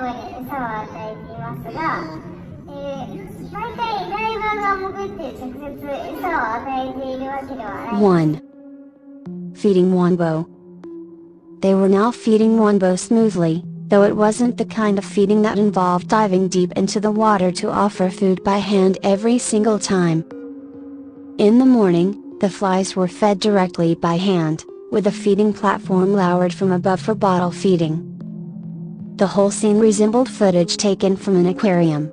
ンボに餌を与えていますが、毎回ダイバーが潜って直接餌を与えているわけではない。 1. Feeding wombo. They were now feeding wombo smoothly, though it wasn't the kind of feeding that involved diving deep into the water to offer food by hand every single time. In the morning, the flies were fed directly by hand, with a feeding platform lowered from above for bottle feeding. The whole scene resembled footage taken from an aquarium.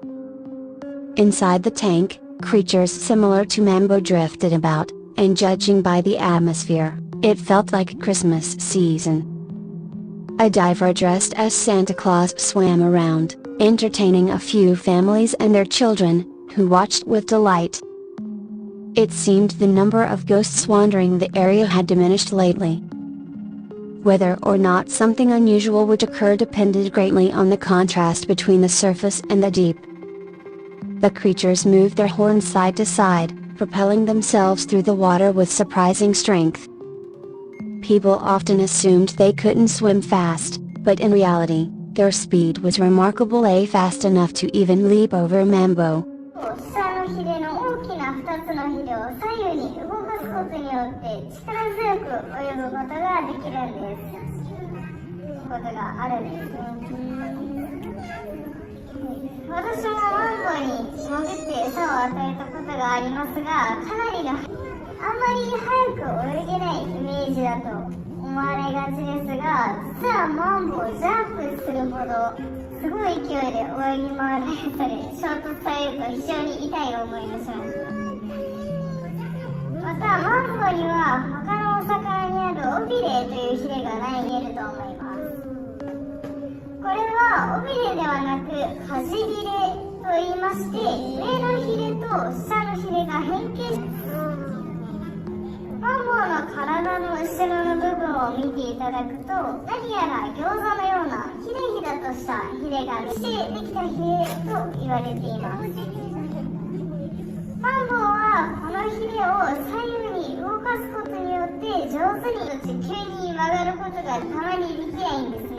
Inside the tank, creatures similar to mambo drifted about, and judging by the atmosphere, it felt like Christmas season. A diver dressed as Santa Claus swam around, entertaining a few families and their children, who watched with delight. It seemed the number of ghosts wandering the area had diminished lately. Whether or not something unusual would occur depended greatly on the contrast between the surface and the deep. The creatures moved their horns side to side, propelling themselves through the water with surprising strength. People often assumed they couldn't swim fast, but in reality, their speed was remarkably fast enough to even leap over mambo. 下のヒレの大きな2つのヒレを左右に動かすことによって力強く泳ぐことができるんです。ことがあるんですね。私もマンボに潜って餌を与えたことがありますが、かなりのあんまり速く泳げないイメージだと思われがちですが、実はマンボジャンプするほどすごい勢いで泳ぎ回られたり衝突されると非常に痛い思いをしました。またマンボには他のお魚にあるオビレというヒレがない言えると思います。これはオビレではなく端ヒレと言いまして、上のヒレと下のヒレが変形します。マンボの体の後ろの部分を見ていただくと、何やら餃子のようなヒレヒラとしたヒレがしてできたヒレと言われています。マンボはこのヒレを左右に動かすことによって上手に地球に曲がることがたまにできないんですね。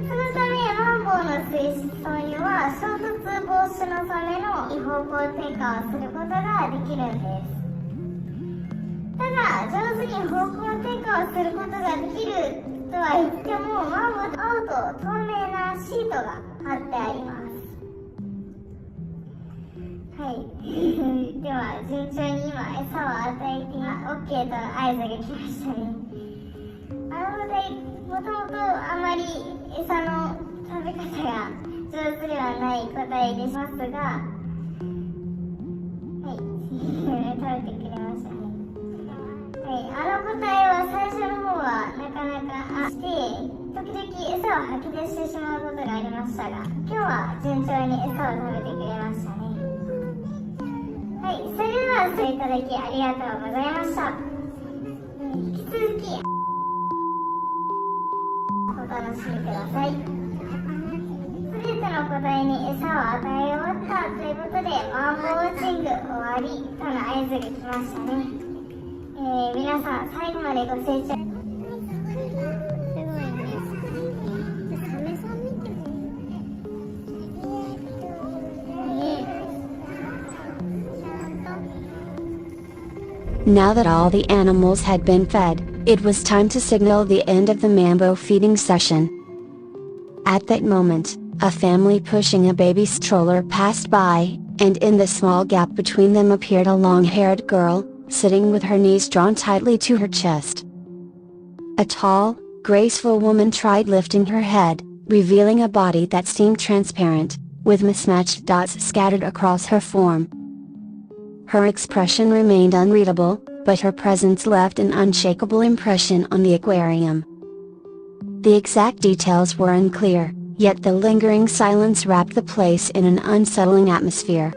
そのためマンボの水質には衝突防止のための方向転換をすることができるんです。ただ上手に方向転換をすることができるとは言っても、マンボと青と透明なシートが貼ってあります。はい。では順調に今餌を与えて OK との合図が来ましたね。もともとあまり餌の食べ方が上手ではない個体でしますが、はい、食べてくれましたね。はい、あの個体は最初の方はなかなかして時々餌を吐き出してしまうことがありましたが、今日は順調に餌を食べてくれましたね。はい、それではご覧いただきありがとうございました。引き続きお楽しみください。すべての個体に餌を与え終わったということで、マンボウォッチング終わりとの合図が来ましたね。皆さん最後までご清聴すごいね。サメさん見てもNow that all the animals had been fed, it was time to signal the end of the mambo feeding session. At that moment, a family pushing a baby stroller passed by, and in the small gap between them appeared a long-haired girl, sitting with her knees drawn tightly to her chest. A tall, graceful woman tried lifting her head, revealing a body that seemed transparent, with mismatched dots scattered across her form. Her expression remained unreadable, but her presence left an unshakable impression on the aquarium. The exact details were unclear, yet the lingering silence wrapped the place in an unsettling atmosphere.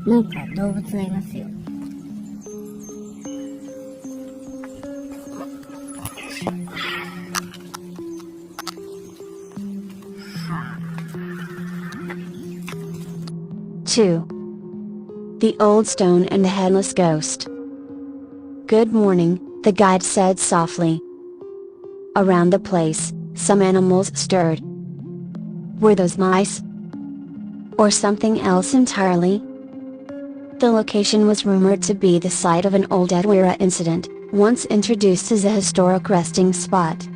なんか動物がいますよ。2. The old stone and the headless ghost. "Good morning," the guide said softly. Around the place, some animals stirred. Were those mice? Or something else entirely? The location was rumored to be the site of an old Edwira incident, once introduced as a historic resting spot.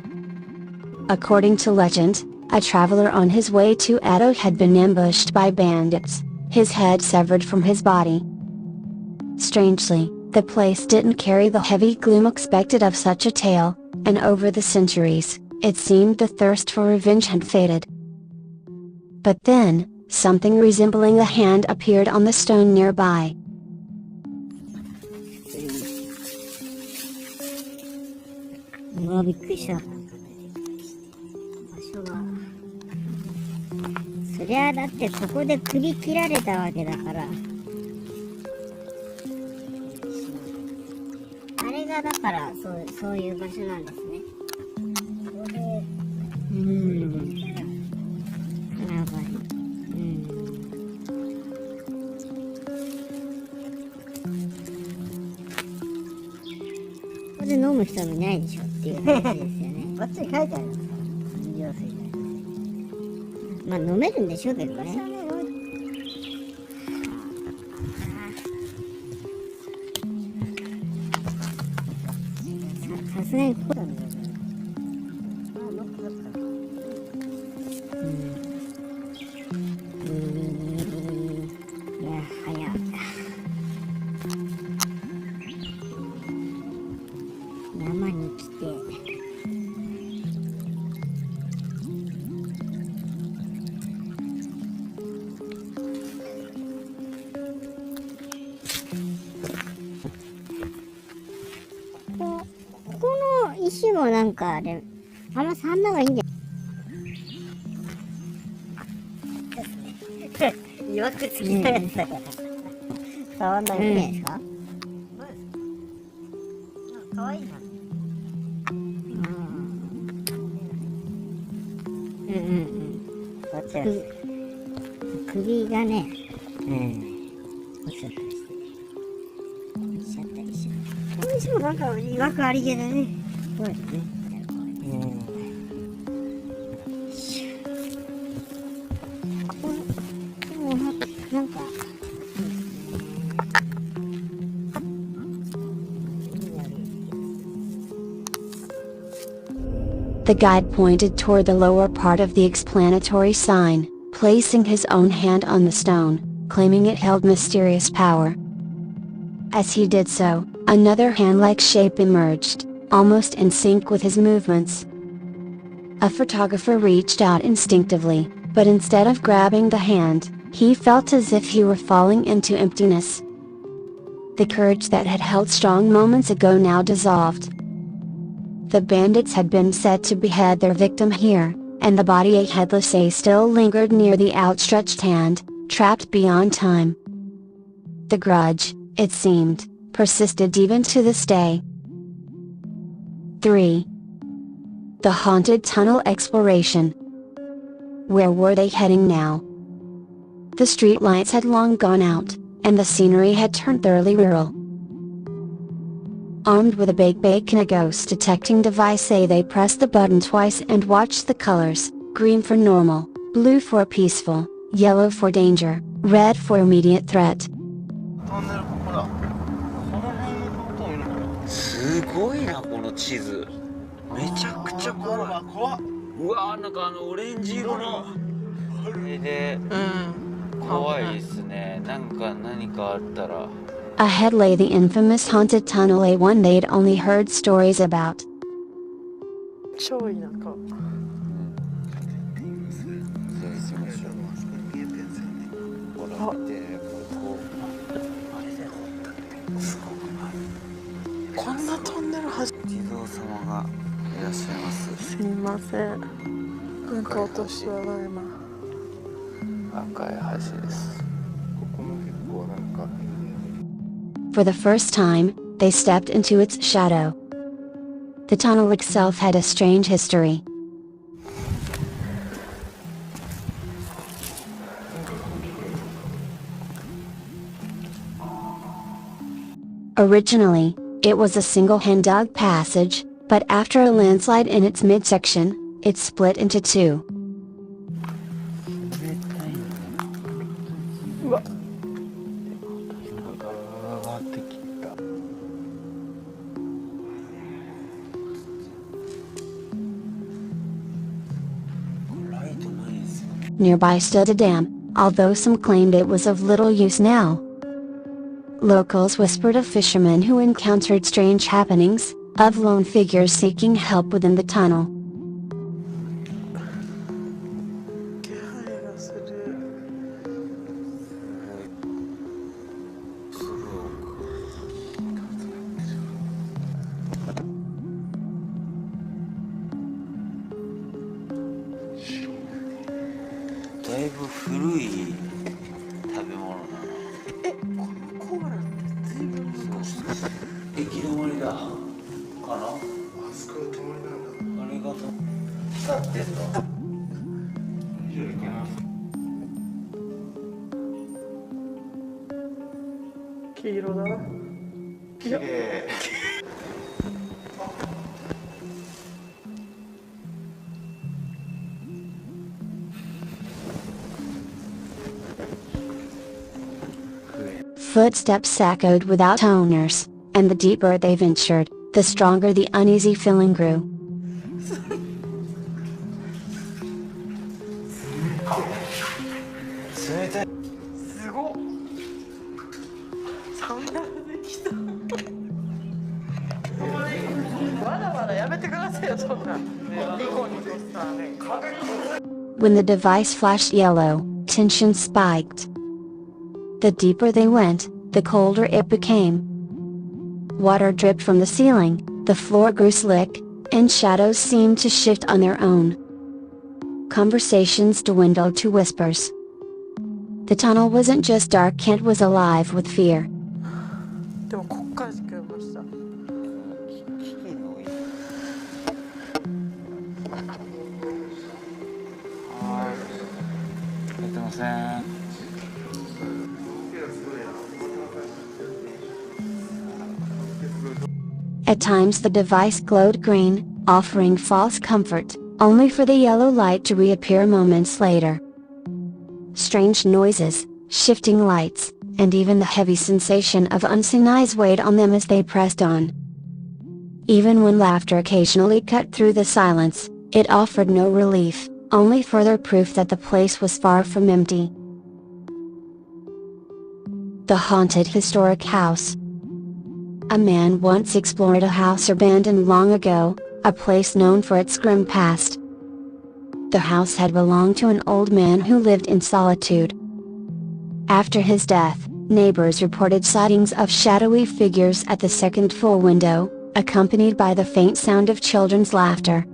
According to legend, a traveler on his way to Edo had been ambushed by bandits, his head severed from his body. Strangely, the place didn't carry the heavy gloom expected of such a tale, and over the centuries, it seemed the thirst for revenge had faded. But then, something resembling a hand appeared on the stone nearby. Wow, びっくりした。場所が。そりゃだってここで首切られたわけだから。あれがだからそういう場所なんですね。ここで。やばい。ここで飲む人もいないでしょっていう話ですよね。こっちに書いてあります。飲料水で。まあ飲めるんでしょうけどね。さすがにこうだね。いや、早い。生に来て。この石もなんかあれ、あんま触んない方がいいんじゃないいわくつきたやつだから。触んないんですか？かわいいな。こっちは首がね、落ちちゃったりして。落ちちゃったりして。この石もなんかいわくありげだね。そうですね。なんか、The guide pointed toward the lower part of the explanatory sign, placing his own hand on the stone, claiming it held mysterious power. As he did so, another hand-like shape emerged, almost in sync with his movements. A photographer reached out instinctively, but instead of grabbing the hand, he felt as if he were falling into emptiness. The courage that had held strong moments ago now dissolved. The bandits had been set to behead their victim here, and the body a headless still lingered near the outstretched hand, trapped beyond time. The grudge, it seemed, persisted even to this day. 3. The haunted tunnel exploration. Where were they heading now? The streetlights had long gone out, and the scenery had turned thoroughly rural. Armed with a bake and a ghost detecting device, they pressed the button twice and watched the colors: green for normal, blue for peaceful, yellow for danger, red for immediate threat. すごいなこの地図。めちゃくちゃ怖い。うわー、なんかオレンジ色のこれで怖いですね。なんか何かあったら。 Ahead lay the infamous haunted tunnel, one they'd only heard stories about. 超田舎。こんなトンネル初めて。地蔵様がいらっしゃいます。すみません。なんか落としてやばいな。赤い橋です。ここも結構なんか。 For the first time, they stepped into its shadow. The tunnel itself had a strange history. Originally, it was a single hand-dug passage, but after a landslide in its midsection, it split into two. うわ上がってきた。ライトないですよ。 Nearby stood a dam, although some claimed it was of little use now. Locals whispered of fishermen who encountered strange happenings, of lone figures seeking help within the tunnel. 気配がする。だいぶ古い食べ物なの。え、コーラって随分昔。行き止まりだかな。あそこの泊まりなんだ。あれが光ってんの。以上行けます。黄色だ。綺麗。Footsteps echoed without owners, and the deeper they ventured, the stronger the uneasy feeling grew. 冷たい。すごっ。サウナできた。まだまだやめてくださいよ、そんな。ニコニコしたね。 When the device flashed yellow, tension spiked. The deeper they went, the colder it became. Water dripped from the ceiling, the floor grew slick, and shadows seemed to shift on their own. Conversations dwindled to whispers. The tunnel wasn't just dark, Kent was alive with fear. でもこっからしか読みました。はい。出てません。 At times the device glowed green, offering false comfort, only for the yellow light to reappear moments later. Strange noises, shifting lights, and even the heavy sensation of unseen eyes weighed on them as they pressed on. Even when laughter occasionally cut through the silence, it offered no relief, only further proof that the place was far from empty. The haunted historic house. A man once explored a house abandoned long ago, a place known for its grim past. The house had belonged to an old man who lived in solitude. After his death, neighbors reported sightings of shadowy figures at the second floor window, accompanied by the faint sound of children's laughter.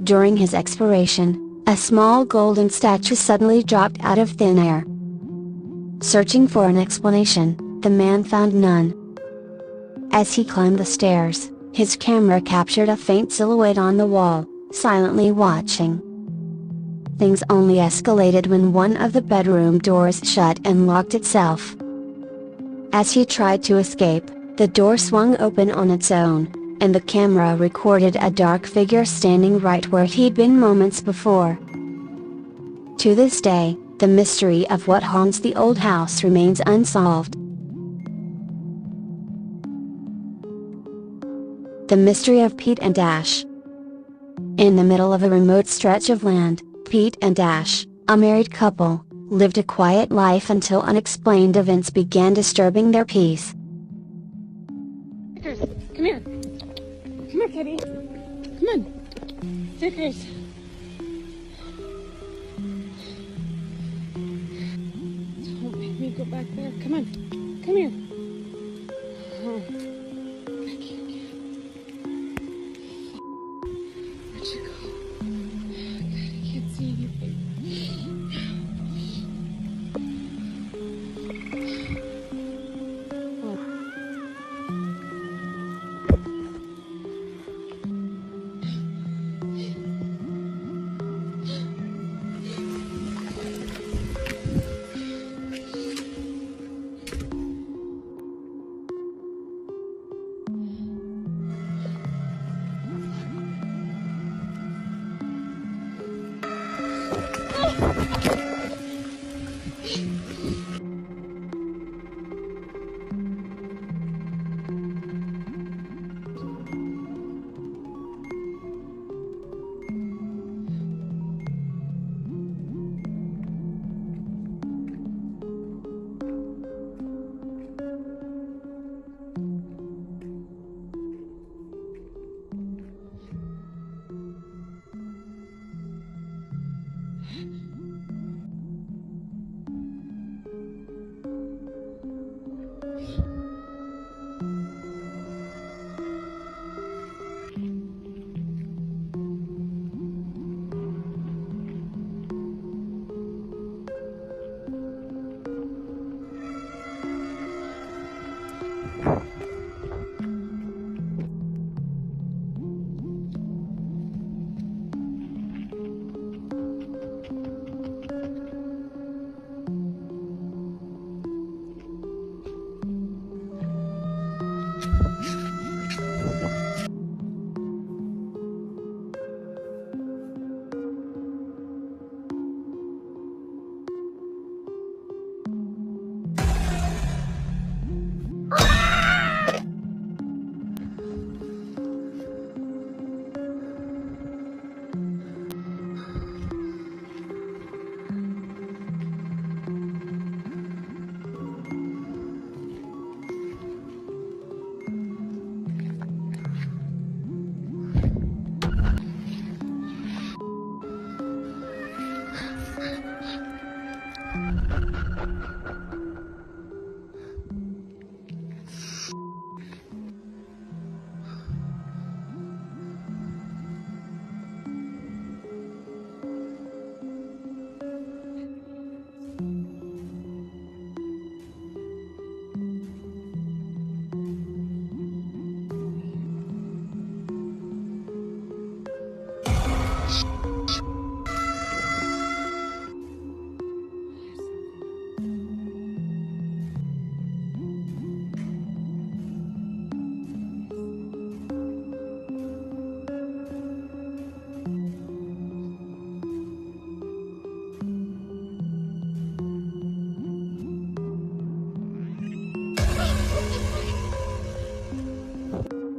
During his exploration, a small golden statue suddenly dropped out of thin air. Searching for an explanation, the man found none. As he climbed the stairs, his camera captured a faint silhouette on the wall, silently watching. Things only escalated when one of the bedroom doors shut and locked itself. As he tried to escape, the door swung open on its own, and the camera recorded a dark figure standing right where he'd been moments before. To this day, the mystery of what haunts the old house remains unsolved. The mystery of Pete and Ash. In the middle of a remote stretch of land, Pete and Ash, a married couple, lived a quiet life until unexplained events began disturbing their peace. Come here. Come here, kitty. Come on. Stickers. Don't make me go back there. Come on. Come here.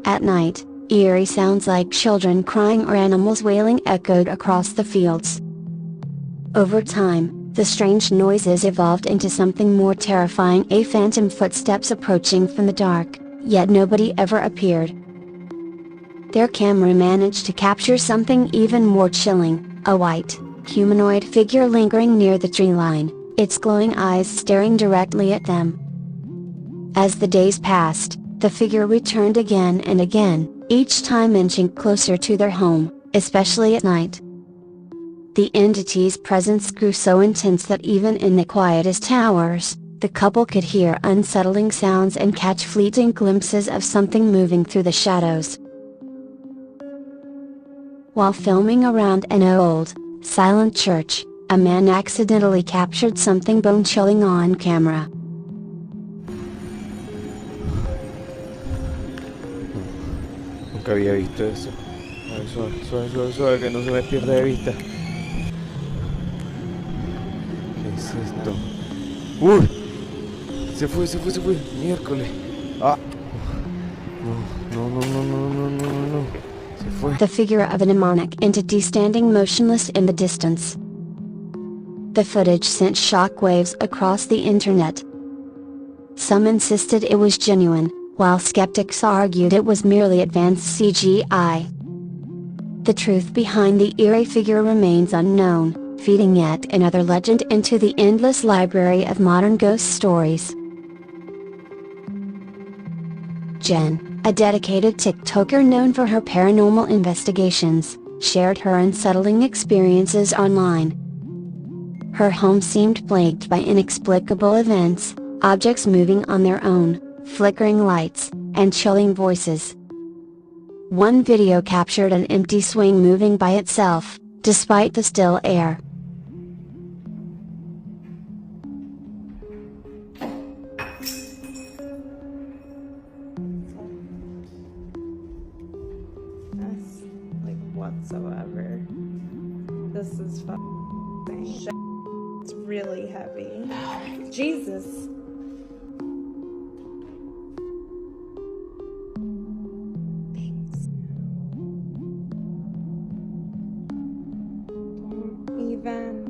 At night, eerie sounds like children crying or animals wailing echoed across the fields. Over time, the strange noises evolved into something more terrifying: a phantom footsteps approaching from the dark, yet nobody ever appeared. Their camera managed to capture something even more chilling: a white, humanoid figure lingering near the tree line, its glowing eyes staring directly at them. As the days passed, the figure returned again and again, each time inching closer to their home, especially at night. The entity's presence grew so intense that even in the quietest hours, the couple could hear unsettling sounds and catch fleeting glimpses of something moving through the shadows. While filming around an old, silent church, a man accidentally captured something bone-chilling on camera. Nunca había visto eso. A ver, suave, suave, suave, suave, que no se me pierda de vista. ¿Qué es esto? ¡Uy! Se fue, se fue, se fue. Miércoles. ¡Ah! No, no, no, no, no, no, no, no. Se fue. The figure of a demonic entity standing motionless in the distance. The footage sent shockwaves across the internet. Some insisted it was genuine, while skeptics argued it was merely advanced CGI. The truth behind the eerie figure remains unknown, feeding yet another legend into the endless library of modern ghost stories. Jen, a dedicated TikToker known for her paranormal investigations, shared her unsettling experiences online. Her home seemed plagued by inexplicable events, objects moving on their own, flickering lights, and chilling voices. One video captured an empty swing moving by itself, despite the still air. Whatsoever. This is fucking shit. It's really heavy. Jesus. Thanks. Don't even.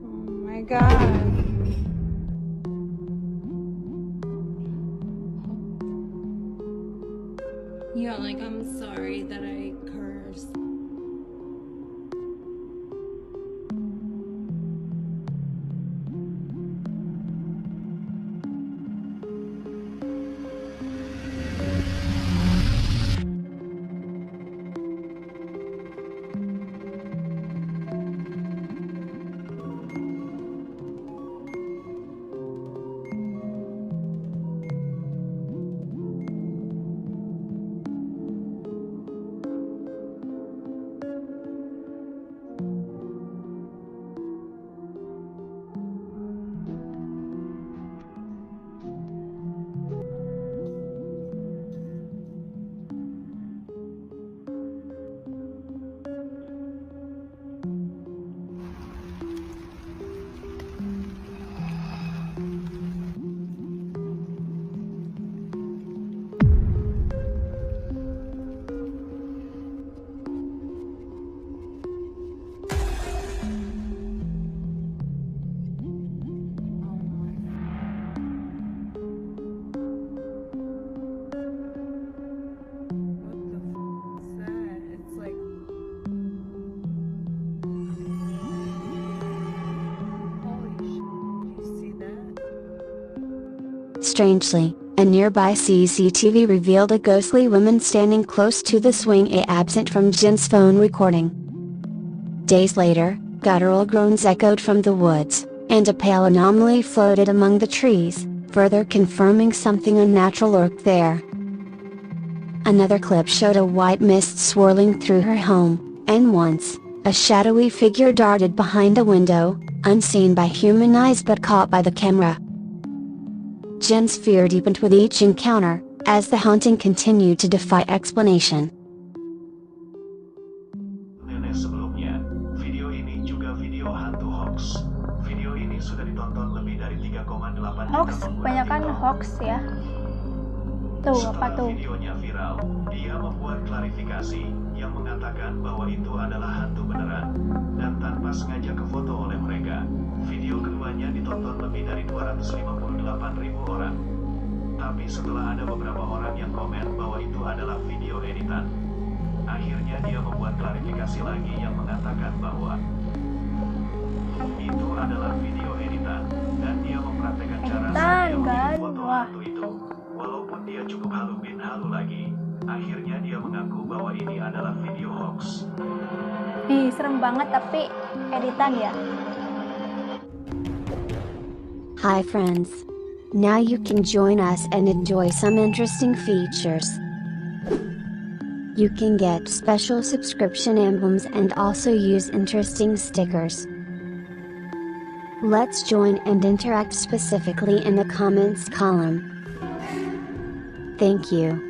Oh my God. Yeah, like, I'm sorry that I cursed. Strangely, a nearby CCTV revealed a ghostly woman standing close to the swing, absent from Jen's phone recording. Days later, guttural groans echoed from the woods, and a pale anomaly floated among the trees, further confirming something unnatural lurked there. Another clip showed a white mist swirling through her home, and once, a shadowy figure darted behind a window, unseen by human eyes but caught by the camera. Jen's fear deepened with each encounter, as the haunting continued to defy explanation. Sebelumnya, video ini juga video hantu hoax. Video ini sudah ditonton lebih dari 3,8 hoax, kebanyakan hoax ya. Tuh, apa tuh? Videonya viral, dia membuat klarifikasi yang mengatakan bahwa itu adalah hantu beneran dan tanpa sengaja kefoto oleh mereka. Video keduanya ditonton lebih dari 258.000 orang. Tapi setelah ada beberapa orang yang komen bahwa itu adalah video editan, akhirnya dia membuat klarifikasi lagi yang mengatakan bahwa itu adalah video editan dan dia mempraktekkan cara saat dia mengirim foto hantu itu. Walaupun dia cukup halu bin halu lagi, akhirnya dia mengaku bahwa ini adalah video hoax. Ih, serem banget tapi editan ya. Hi friends. Now you can join us and enjoy some interesting features. You can get special subscription emblems and also use interesting stickers. Let's join and interact specifically in the comments column. Thank you.